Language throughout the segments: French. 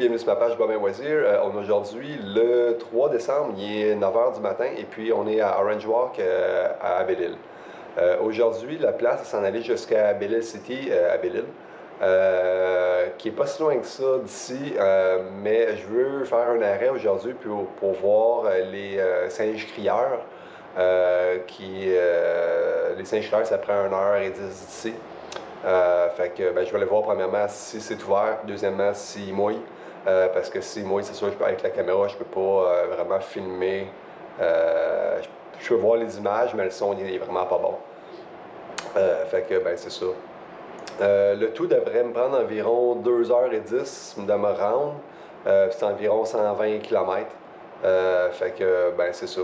bienvenue sur ma page Bobin Loisirs. On est aujourd'hui le 3 décembre, il est 9 h du matin et puis on est à Orange Walk à Belle-Île. Aujourd'hui, la place est s'en aller jusqu'à Belle-Île City, à Belle-Île, qui n'est pas si loin que ça d'ici, mais je veux faire un arrêt aujourd'hui pour voir les singes crieurs. Les singes crieurs, ça prend 1h10 d'ici. Fait que je vais aller voir premièrement si c'est ouvert, deuxièmement s'il mouille, parce que s'il mouille, c'est sûr que avec la caméra, je peux pas vraiment filmer. Je peux voir les images, mais le son il est vraiment pas bon. Fait que c'est ça. Le tout devrait me prendre environ 2h10 de me rendre. C'est environ 120 km. Fait que c'est ça.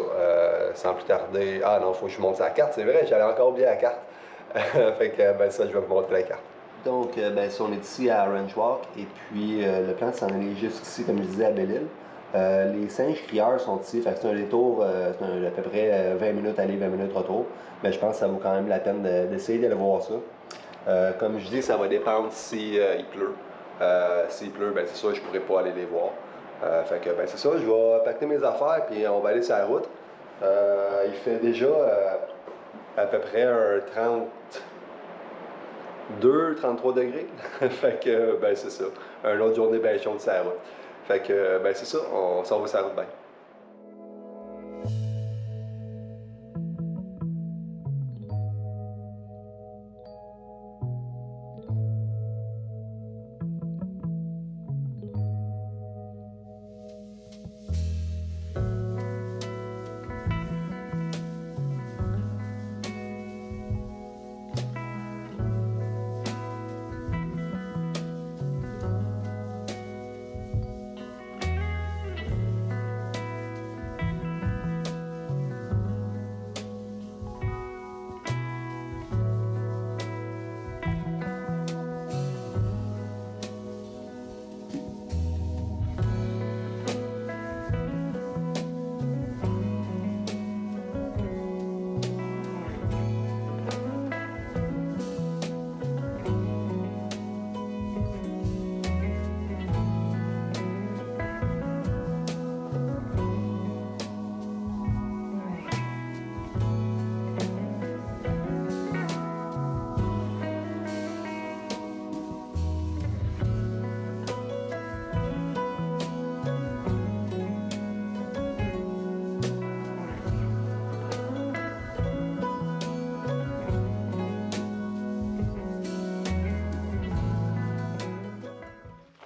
Sans plus tarder. Ah non, faut que je monte la carte, c'est vrai, j'allais encore oublier la carte. Fait que ça, je vais vous montrer la carte. Donc, si on est ici à Orange Walk, et puis le plan, c'est d'en aller jusqu'ici, comme je disais, à Belle-Île. Les singes crieurs sont ici, fait que c'est un détour, c'est à peu près 20 minutes aller, 20 minutes retour. Mais je pense que ça vaut quand même la peine d'essayer d'aller voir ça. Comme je dis, ça va dépendre si il pleut. S'il pleut, c'est sûr, je pourrais pas aller les voir. Fait que c'est ça, je vais pacter mes affaires, puis on va aller sur la route. Il fait déjà à peu près un 32-33 degrés. Fait que, c'est ça. Une autre journée bien chaude sur la route. Fait que, c'est ça. On s'en va sur la route bien.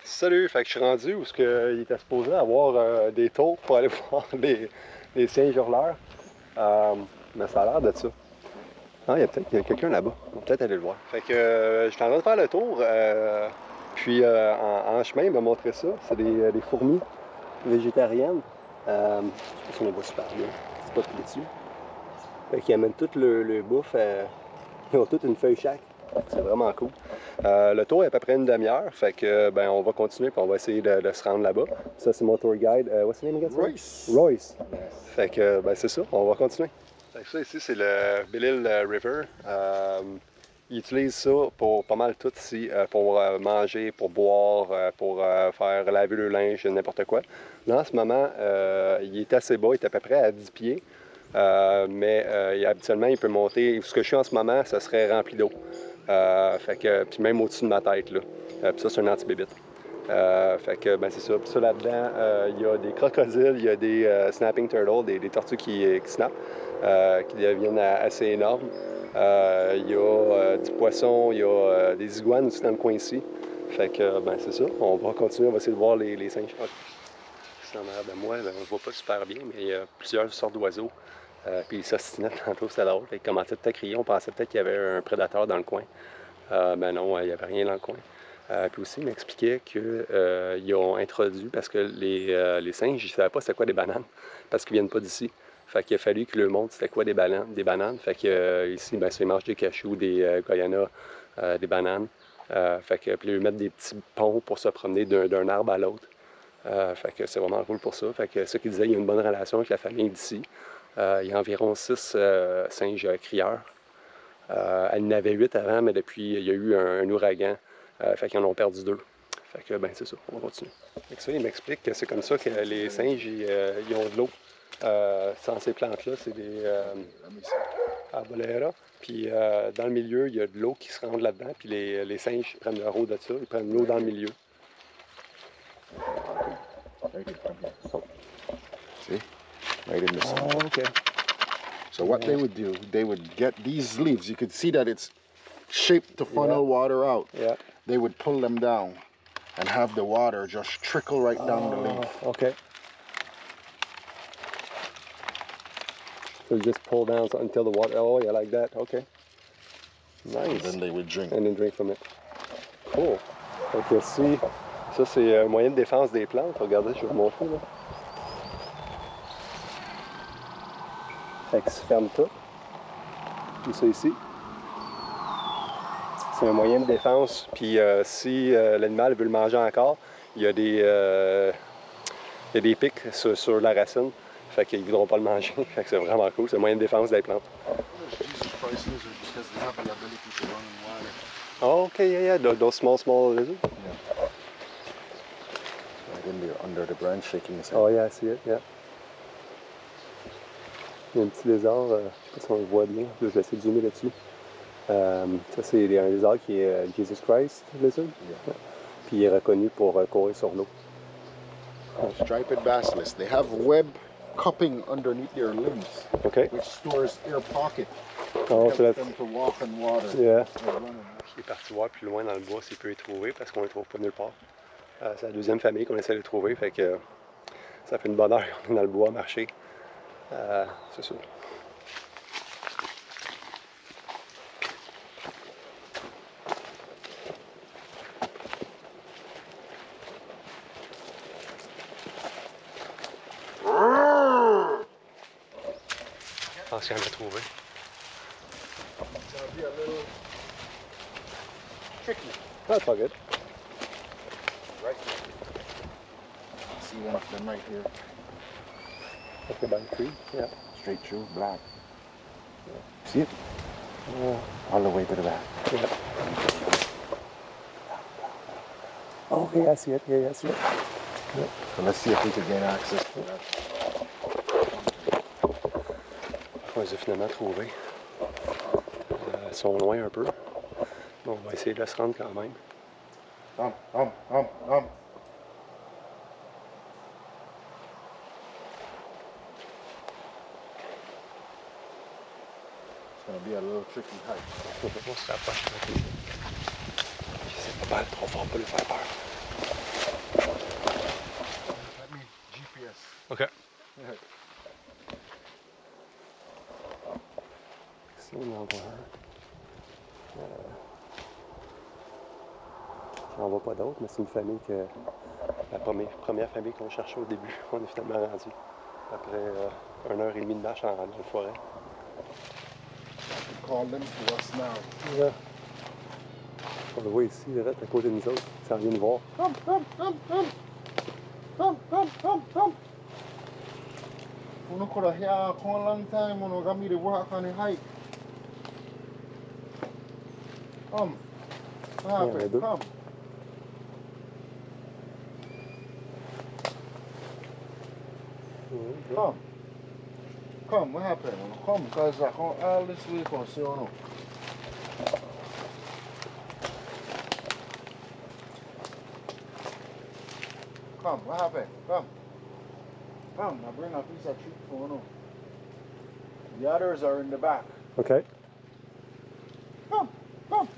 Salut, fait que je suis rendu où il était supposé avoir des tours pour aller voir les singes hurleurs. Mais ça a l'air de ça. Ah, il y a peut-être quelqu'un là-bas. On va peut-être aller le voir. Fait que je suis en train de faire le tour. Puis en chemin, il m'a montré ça. C'est des fourmis végétariennes. Je sais pas si on les voit super bien. C'est pas tout dessus. Fait qu'ils amènent toute le bouffe. Ils ont toute une feuille chaque. C'est vraiment cool. Le tour est à peu près une demi-heure, fait que on va continuer et on va essayer de se rendre là-bas. Ça c'est mon tour guide. What's the name again? Royce. Royce. Fait que c'est ça, on va continuer. Fait que ça ici c'est le Belle-Île River. Ils utilisent ça pour pas mal tout ici, pour manger, pour boire, pour faire laver le linge, n'importe quoi. Là en ce moment, il est assez bas, il est à peu près à 10 pieds. Mais habituellement il peut monter. Ce que je suis en ce moment, ça serait rempli d'eau. Fait que, puis même au-dessus de ma tête, là. Puis ça, c'est un anti-bébite. Fait que, c'est ça. Puis ça, là-dedans, il y a des crocodiles, il y a des snapping turtles, des tortues qui snappent, qui deviennent assez énormes. Il y a du poisson, il y a des iguanes aussi dans le coin ici. Fait que, c'est ça. On va continuer, on va essayer de voir les singes. En arrière de moi, on ne voit pas super bien, mais il y a plusieurs sortes d'oiseaux. Puis ils s'ostinaient tantôt, c'était drôle. Ils commençaient peut-être à crier. On pensait peut-être qu'il y avait un prédateur dans le coin. Non, il n'y avait rien dans le coin. Puis aussi, ils m'expliquaient qu'ils ont introduit, parce que les singes, ils ne savaient pas c'était quoi des bananes, parce qu'ils ne viennent pas d'ici. Fait qu'il a fallu qu'ils leur montrent c'était quoi des bananes. Fait que ici, ils mangent des cachous, des goyanas, des bananes. Fait que puis ils mettent des petits ponts pour se promener d'un arbre à l'autre. Fait que c'est vraiment cool pour ça. Fait que ce qu'ils disaient, il y a une bonne relation avec la famille d'ici. Il y a environ 6 singes crieurs. Elle en avait 8 avant, mais depuis, il y a eu un ouragan. Fait qu'ils en ont perdu 2. Fait que, ben, c'est ça, on va continuer. Fait que ça, il m'explique que c'est comme ça que les singes, ils ont de l'eau. Sans ces plantes-là, c'est des arbolera. Puis dans le milieu, il y a de l'eau qui se rend là-dedans. Puis les singes prennent leur eau de ça. Ils prennent l'eau dans le milieu. See? Right in the center. Oh, OK. So what they would do, they would get these leaves. You could see that it's shaped to funnel water out. Yeah. They would pull them down and have the water just trickle right down the leaf. OK. So you just pull down until the water... Oh, yeah, like that. OK. Nice. And then they would drink. And then drink from it. Cool. Fait que si... Ça, c'est un moyen de défense des plantes. Regardez, je vais vous montrer, là. Fait que se ferme tout. Tout ça ici. C'est un moyen de défense. Puis si l'animal veut le manger encore, il y a des pics sur la racine. Fait qu'ils ne voudront pas le manger. Fait que c'est vraiment cool. C'est un moyen de défense des plantes. Oh, OK, yeah. Those small lizards? Yeah. Right in there, under the branch, shaking his head. Oh, yeah, I see it, yeah. Il y a un petit lézard, je ne sais pas si on le voit bien. Je vais essayer de zoomer là-dessus. Ça, c'est un lézard qui est Jesus Christ lizard. Yeah. Puis il est reconnu pour courir sur l'eau. Striped basilisk. They have web cupping underneath their limbs, OK. which stores air pocket. Oh, Helps so that's... them to walk on water. Yeah. Or run on Il est parti voir plus loin dans le bois s'il peut les trouver parce qu'on ne les trouve pas nulle part. C'est la deuxième famille qu'on essaie de trouver, fait que ça fait une bonne heure qu'on est dans le bois à marcher. C'est ça. Je pense qu'il y en a trouvé. It's gonna be a little tricky. That's all good. Right here. See one of them right here. Okay, by the tree? Yeah. Straight through, black. See it? All the way to the back. Yeah. Okay, I see it. Yeah, I see it. Yeah. So let's see if we can gain access to that. On les a finalement trouvés. Ils sont loin un peu. Mais on va essayer de se rendre quand même. It's gonna be a little tricky hike. On se rapproche. C'est pas mal trop fort pour lui faire peur. Let me GPS. OK. Ici, on en voit un. J'en vois pas d'autres, mais c'est une famille que... La première famille qu'on cherchait au début, on est finalement rendu. Après 1h30 de marche dans la forêt. Call them to us now. Yeah. On le voit ici, direct à côté de nous autres. Ça vient nous voir. Uno could have here for a long time, uno got me to work on the hike. Come. What happened? Yeah, Come. Come. Come, what happened? Come, because I come all this way for see you. Come, what happened? Come. Come, I bring a piece of treat for you. The others are in the back. Okay. Come, come.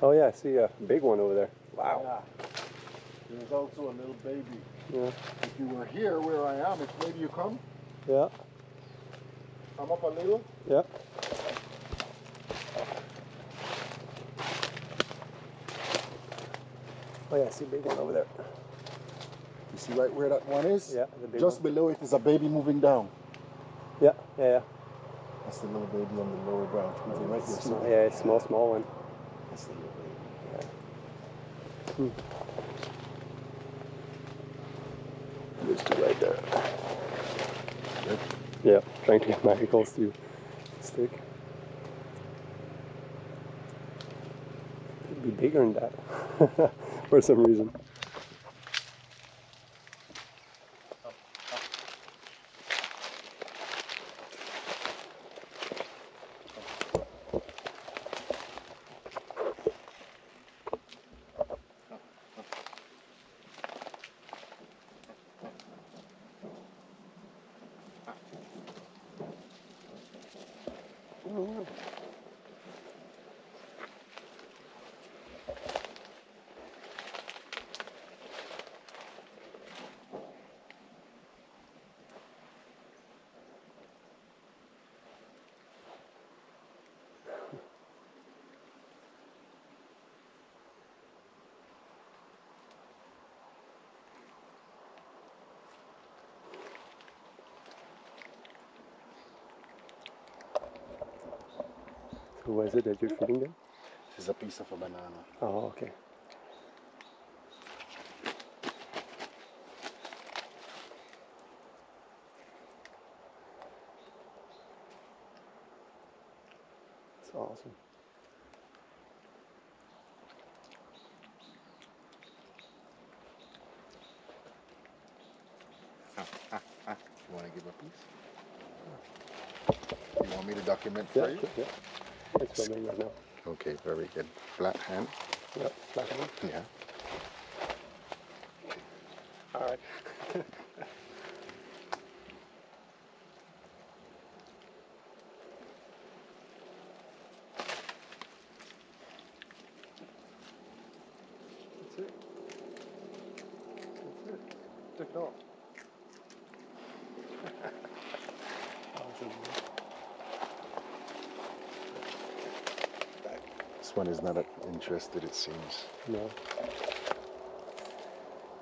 Oh yeah, I see a big one over there. Wow. Yeah. There's also a little baby. Yeah. If you were here where I am, if maybe you come Yeah. up a little. Yeah. Oh yeah, I see a big one over there. You see right where that one is? Yeah, the big Just one. below it is a baby moving down. Yeah, yeah, That's the little baby on the lower branch moving right there. So yeah. Yeah, small one. that's the little baby. There's two right there. Good. Yeah, trying to get my ankles to stick. It'd be bigger than that. for some reason. So what is it that you're feeding them? This is a piece of a banana. Oh, okay. That's awesome. You want to give a piece? You want me to document for you? Yeah. It's filming right now. Okay, very good. Flat hand. Yeah, flat hand. Yeah. All right. That's it. That's it. Took it off. Awesome. This one is not interested, it seems. No.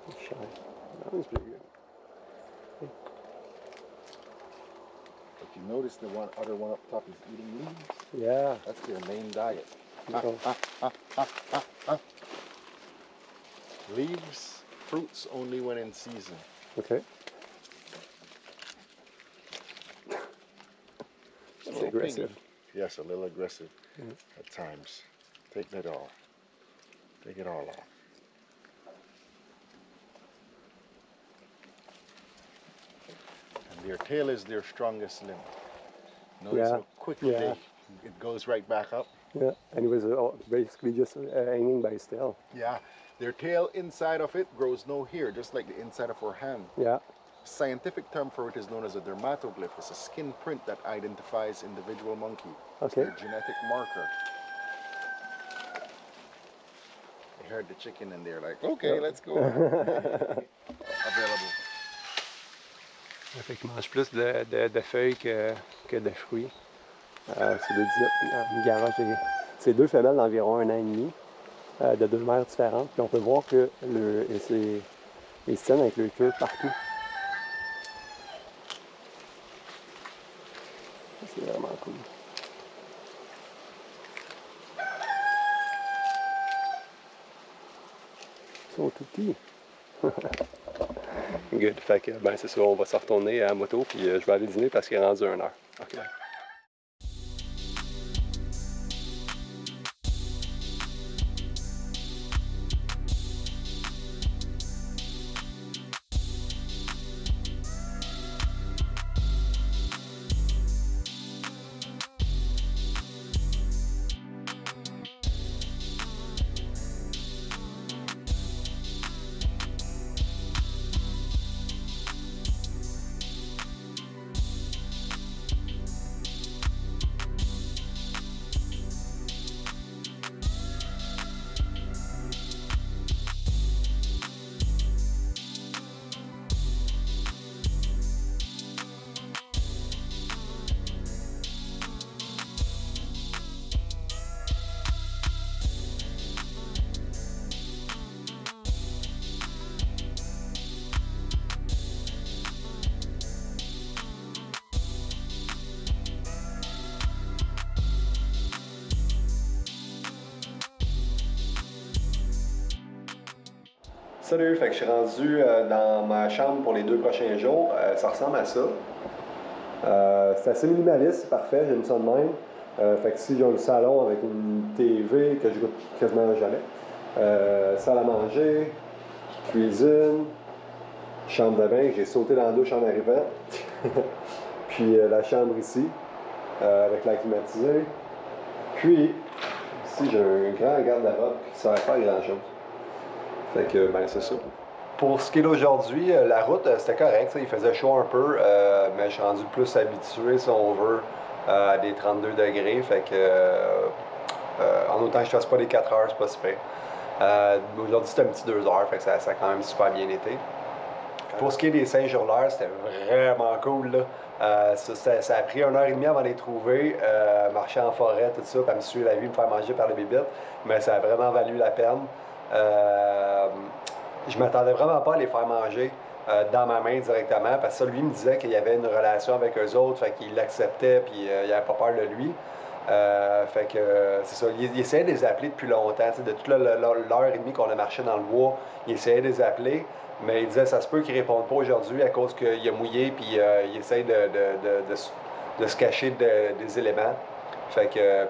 It's shy. That one's pretty good. But you notice the other one up top is eating leaves. Yeah. That's their main diet. Oh, Leaves, fruits only when in season. okay. That's So aggressive. Yes, a little aggressive Mhm. at times. Take that all. Take it all off. And their tail is their strongest limb. Notice Yeah. how quickly Yeah. it goes right back up. Yeah. And it was basically just hanging by his tail. Yeah, their tail inside of it grows no hair, just like the inside of our hand. Yeah. Scientific term for it is known as a dermatoglyph. It's a skin print that identifies individual monkey. It's Okay. their genetic marker. They heard the chicken and they're like, okay, let's go. Available. Fait qu'il mange plus de feuilles que de fruits. C'est une garage. C'est deux femelles d'environ 1 an et demi, de 2 mères différentes. Puis on peut voir que ils se tiennent avec le queue partout. C'est vraiment cool. Ils sont tout petits. Good. Fait que, ben c'est ça, on va se retourner à la moto, puis je vais aller dîner parce qu'il est rendu 1 heure. OK. Salut, fait que je suis rendu dans ma chambre pour les 2 prochains jours. Ça ressemble à ça. C'est assez minimaliste, c'est parfait, j'aime ça de même. Fait que si j'ai un salon avec une TV que je goûte quasiment jamais, Salle à manger, cuisine, chambre de bain. J'ai sauté dans la douche en arrivant. Puis la chambre ici, avec la climatisée. Puis, ici, j'ai un grand garde-robe qui ne sert pas à grand-chose. Fait que, ben, c'est ça. Pour ce qui est d'aujourd'hui, la route, c'était correct. Il faisait chaud un peu, mais je suis rendu plus habitué, si on veut, à des 32 degrés. Fait que, en autant que je fasse pas les 4 heures, c'est pas super. Aujourd'hui, c'était un petit 2 heures, fait que ça a quand même super bien été. Pour ce qui est des singes hurleurs, c'était vraiment cool. Là. Ça a pris 1h30 avant de les trouver, marcher en forêt, tout ça, puis me suivre la vie, me faire manger par les bébites, mais ça a vraiment valu la peine. Je m'attendais vraiment pas à les faire manger dans ma main directement, parce que ça, lui me disait qu'il y avait une relation avec eux autres, fait qu'il l'acceptait, puis il n'avait pas peur de lui. Fait que c'est ça, il essayait de les appeler depuis longtemps, de toute l'heure et demie qu'on a marché dans le bois, il essayait de les appeler, mais il disait ça se peut qu'il ne réponde pas aujourd'hui à cause qu'il a mouillé, puis il essaye de se cacher des éléments. Fait que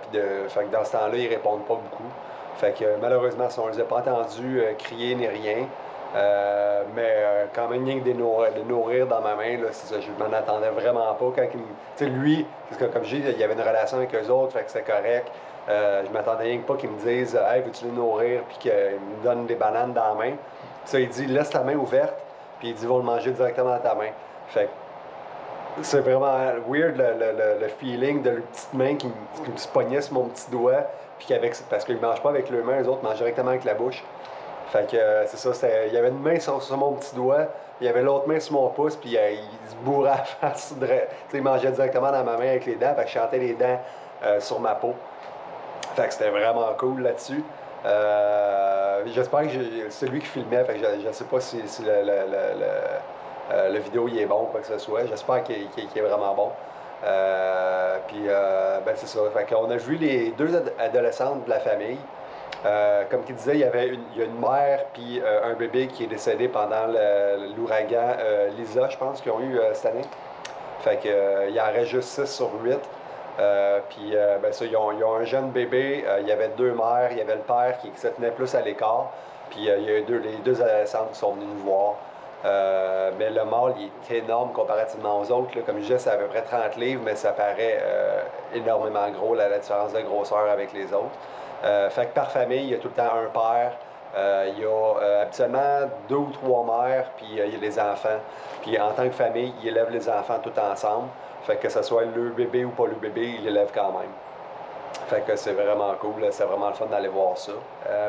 dans ce temps-là, ils ne répondent pas beaucoup. Fait que malheureusement, on ne les a pas entendus crier ni rien. Quand même, rien que de nourrir dans ma main, là, c'est ça, je m'en attendais vraiment pas. Quand lui, comme je dis, il y avait une relation avec eux autres, fait que c'était correct. Je m'attendais rien que pas qu'ils me disent « Hey, veux-tu les nourrir? » puis qu'ils me donnent des bananes dans la main. Ça, il dit « Laisse ta main ouverte, puis il dit « Va le manger directement dans ta main. » Fait que c'est vraiment weird le feeling de leur petite main qui me se pognait sur mon petit doigt, puis parce qu'ils ne mangent pas avec leurs mains, les autres mangent directement avec la bouche. Fait que c'est ça, il y avait une main sur mon petit doigt, il y avait l'autre main sur mon pouce, puis il se bourrait à la face. Il mangeait directement dans ma main avec les dents, fait que je chantais les dents sur ma peau. Fait que c'était vraiment cool là-dessus. J'espère que c'est lui qui filmait, fait que je ne sais pas si le vidéo il est bon ou quoi que ce soit. J'espère qu'il est vraiment bon. Ben c'est ça. Fait qu'on a vu les deux adolescentes de la famille. Comme il disait, il y a une mère puis un bébé qui est décédé pendant l'ouragan Lisa, je pense, qu'ils ont eu cette année. Fait que, il en reste juste 6 sur 8. Ben ça, ils ont un jeune bébé, il y avait 2 mères, il y avait le père qui se tenait plus à l'écart, puis il y a les deux adolescentes qui sont venues nous voir. Mais le mâle, il est énorme comparativement aux autres. Là. Comme je disais, c'est à peu près 30 livres, mais ça paraît énormément gros, la différence de grosseur avec les autres. Fait que par famille, il y a tout le temps un père. Il y a habituellement 2 ou 3 mères, puis il y a les enfants. Puis en tant que famille, ils élèvent les enfants tout ensemble. Fait que ce soit le bébé ou pas le bébé, ils l'élèvent quand même. Fait que c'est vraiment cool, c'est vraiment le fun d'aller voir ça.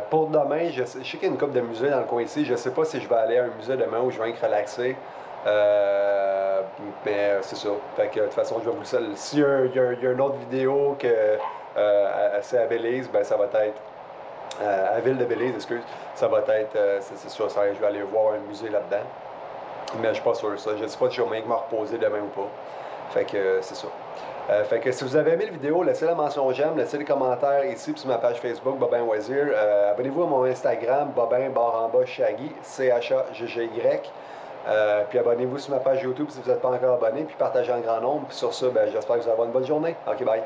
Pour demain, je sais qu'il y a une couple de musées dans le coin ici. Je sais pas si je vais aller à un musée demain ou je vais être relaxer. Mais c'est ça. Fait que de toute façon, je vais vous le. S'il y a une autre vidéo c'est à Belize, ben ça va être à la ville de Belize, excuse. Ça va être, c'est sûr, je vais aller voir un musée là-dedans. Mais je suis pas sûr de ça. Je ne sais pas si j'ai moyen de me reposer demain ou pas. Fait que c'est ça. Fait que si vous avez aimé la vidéo, laissez la mention j'aime, laissez les commentaires ici sur ma page Facebook Bobin Wazir. Abonnez-vous à mon Instagram Bobin Shaggy, CHAGGY. Puis abonnez-vous sur ma page YouTube si vous n'êtes pas encore abonné, puis partagez en grand nombre. Puis sur ça, ben, j'espère que vous allez avoir une bonne journée. Ok, bye.